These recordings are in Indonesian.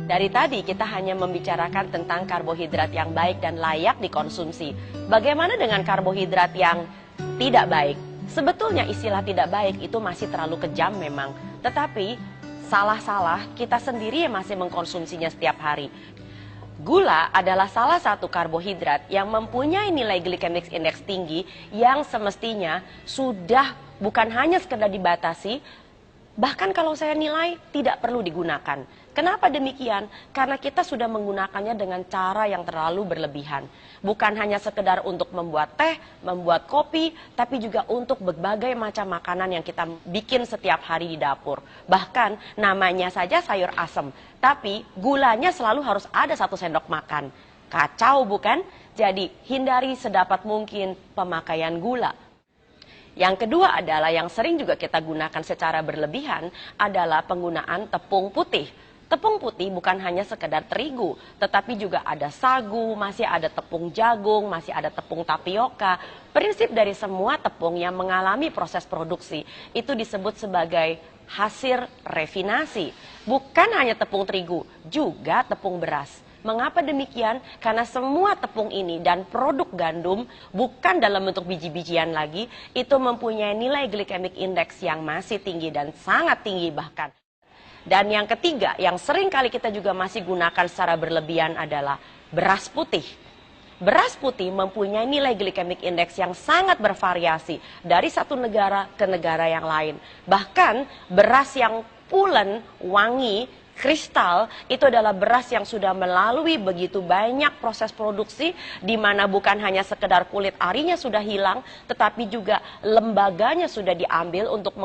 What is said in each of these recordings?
Dari tadi kita hanya membicarakan tentang karbohidrat yang baik dan layak dikonsumsi. Bagaimana dengan karbohidrat yang tidak baik? Sebetulnya istilah tidak baik itu masih terlalu kejam memang. Tetapi salah-salah kita sendiri yang masih mengkonsumsinya setiap hari. Gula adalah salah satu karbohidrat yang mempunyai nilai glycemic index tinggi yang semestinya sudah bukan hanya sekedar dibatasi, bahkan kalau saya nilai tidak perlu digunakan. Kenapa demikian? Karena kita sudah menggunakannya dengan cara yang terlalu berlebihan. Bukan hanya sekedar untuk membuat teh, membuat kopi, tapi juga untuk berbagai macam makanan yang kita bikin setiap hari di dapur. Bahkan namanya saja sayur asem, tapi gulanya selalu harus ada 1 sendok makan. Kacau bukan? Jadi hindari sedapat mungkin pemakaian gula. Yang kedua adalah yang sering juga kita gunakan secara berlebihan adalah penggunaan tepung putih. Tepung putih bukan hanya sekedar terigu, tetapi juga ada sagu, masih ada tepung jagung, masih ada tepung tapioka. Prinsip dari semua tepung yang mengalami proses produksi itu disebut sebagai hasil refinasi. Bukan hanya tepung terigu, juga tepung beras. Mengapa demikian? Karena semua tepung ini dan produk gandum bukan dalam bentuk biji-bijian lagi, itu mempunyai nilai glycemic index yang masih tinggi dan sangat tinggi bahkan. Dan yang ketiga, yang sering kali kita juga masih gunakan secara berlebihan adalah beras putih. Beras putih mempunyai nilai glycemic index yang sangat bervariasi dari satu negara ke negara yang lain. Bahkan beras yang pulen, wangi, kristal itu adalah beras yang sudah melalui begitu banyak proses produksi, di mana bukan hanya sekedar kulit arinya sudah hilang, tetapi juga lembaganya sudah diambil untuk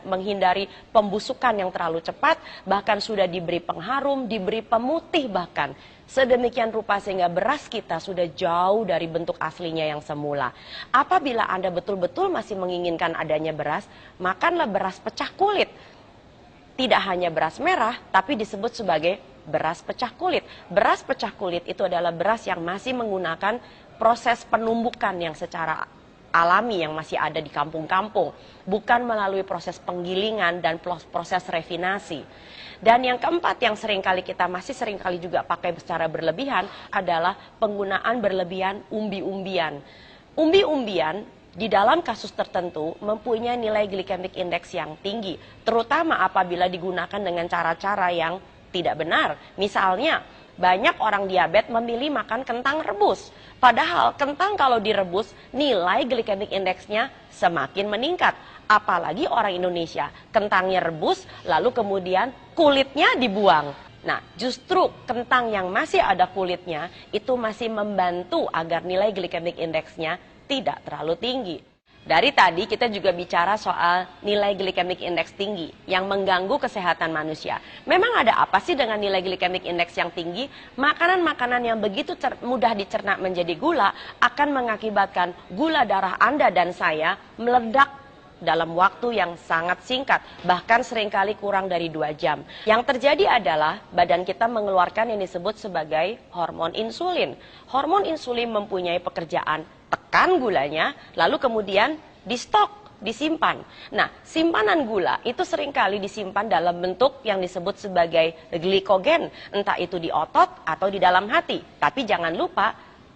menghindari pembusukan yang terlalu cepat, bahkan sudah diberi pengharum, diberi pemutih bahkan. Sedemikian rupa sehingga beras kita sudah jauh dari bentuk aslinya yang semula. Apabila Anda betul-betul masih menginginkan adanya beras, makanlah beras pecah kulit. Tidak hanya beras merah, tapi disebut sebagai beras pecah kulit. Beras pecah kulit itu adalah beras yang masih menggunakan proses penumbukan yang secara alami yang masih ada di kampung-kampung. Bukan melalui proses penggilingan dan proses refinasi. Dan yang keempat yang masih seringkali juga pakai secara berlebihan adalah penggunaan berlebihan umbi-umbian. Umbi-umbian di dalam kasus tertentu mempunyai nilai glycemic index yang tinggi, terutama apabila digunakan dengan cara-cara yang tidak benar. Misalnya, banyak orang diabetes memilih makan kentang rebus. Padahal kentang kalau direbus, nilai glycemic index-nya semakin meningkat. Apalagi orang Indonesia, kentangnya rebus, lalu kemudian kulitnya dibuang. Nah, justru kentang yang masih ada kulitnya, itu masih membantu agar nilai glycemic index-nya tidak terlalu tinggi. Dari tadi kita juga bicara soal nilai glycemic index tinggi yang mengganggu kesehatan manusia. Memang ada apa sih dengan nilai glycemic index yang tinggi? Makanan-makanan yang begitu mudah dicerna menjadi gula akan mengakibatkan gula darah Anda dan saya meledak dalam waktu yang sangat singkat, bahkan seringkali kurang dari 2 jam. Yang terjadi adalah badan kita mengeluarkan yang disebut sebagai hormon insulin. Hormon insulin mempunyai pekerjaan tekan gulanya, lalu kemudian di stok, disimpan. Nah, simpanan gula itu seringkali disimpan dalam bentuk yang disebut sebagai glikogen, entah itu di otot atau di dalam hati. Tapi jangan lupa,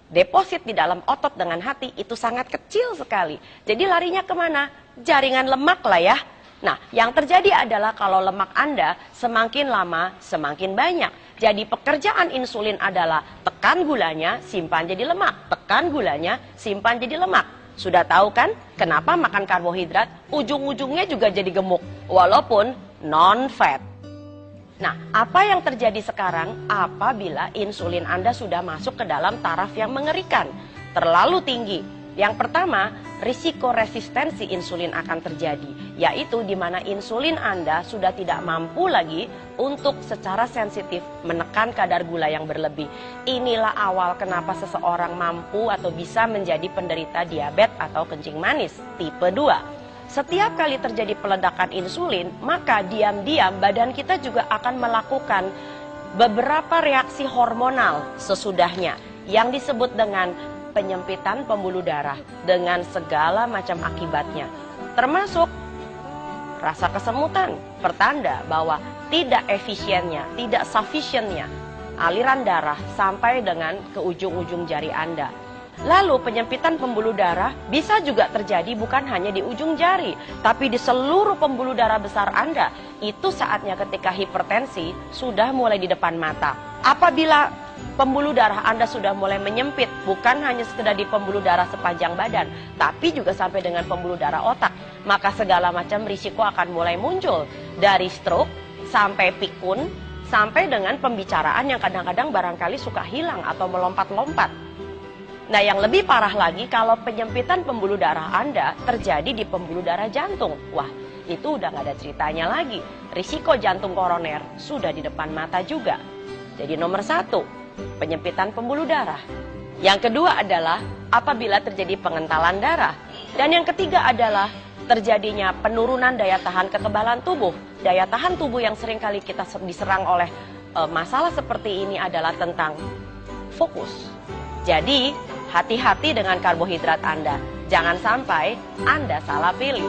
deposit di dalam otot dengan hati itu sangat kecil sekali. Jadi larinya kemana? Jaringan lemak lah ya. Nah, yang terjadi adalah kalau lemak Anda semakin lama semakin banyak. Jadi pekerjaan insulin adalah tekan gulanya, simpan jadi lemak. Tekan gulanya, simpan jadi lemak. Sudah tahu kan kenapa makan karbohidrat ujung-ujungnya juga jadi gemuk, walaupun non-fat. Nah, apa yang terjadi sekarang apabila insulin Anda sudah masuk ke dalam taraf yang mengerikan, terlalu tinggi? Yang pertama, risiko resistensi insulin akan terjadi, yaitu di mana insulin Anda sudah tidak mampu lagi untuk secara sensitif menekan kadar gula yang berlebih. Inilah awal kenapa seseorang mampu atau bisa menjadi penderita diabetes atau kencing manis tipe 2. Setiap kali terjadi peledakan insulin, maka diam-diam badan kita juga akan melakukan beberapa reaksi hormonal sesudahnya yang disebut dengan penyempitan pembuluh darah dengan segala macam akibatnya, termasuk rasa kesemutan, pertanda bahwa tidak efisiennya, tidak sufficientnya aliran darah sampai dengan ke ujung-ujung jari Anda. Lalu penyempitan pembuluh darah bisa juga terjadi bukan hanya di ujung jari, tapi di seluruh pembuluh darah besar Anda. Itu saatnya ketika hipertensi sudah mulai di depan mata. Apabila pembuluh darah Anda sudah mulai menyempit, bukan hanya sekedar di pembuluh darah sepanjang badan, tapi juga sampai dengan pembuluh darah otak, maka segala macam risiko akan mulai muncul. Dari stroke sampai pikun, sampai dengan pembicaraan yang kadang-kadang barangkali suka hilang atau melompat-lompat. Nah, yang lebih parah lagi kalau penyempitan pembuluh darah Anda terjadi di pembuluh darah jantung. Wah, itu udah gak ada ceritanya lagi. Risiko jantung koroner sudah di depan mata juga. Jadi nomor 1, penyempitan pembuluh darah. Yang kedua adalah apabila terjadi pengentalan darah. Dan yang ketiga adalah terjadinya penurunan daya tahan kekebalan tubuh. Daya tahan tubuh yang seringkali kita diserang oleh masalah seperti ini adalah tentang fokus. Jadi, hati-hati dengan karbohidrat Anda. Jangan sampai Anda salah pilih.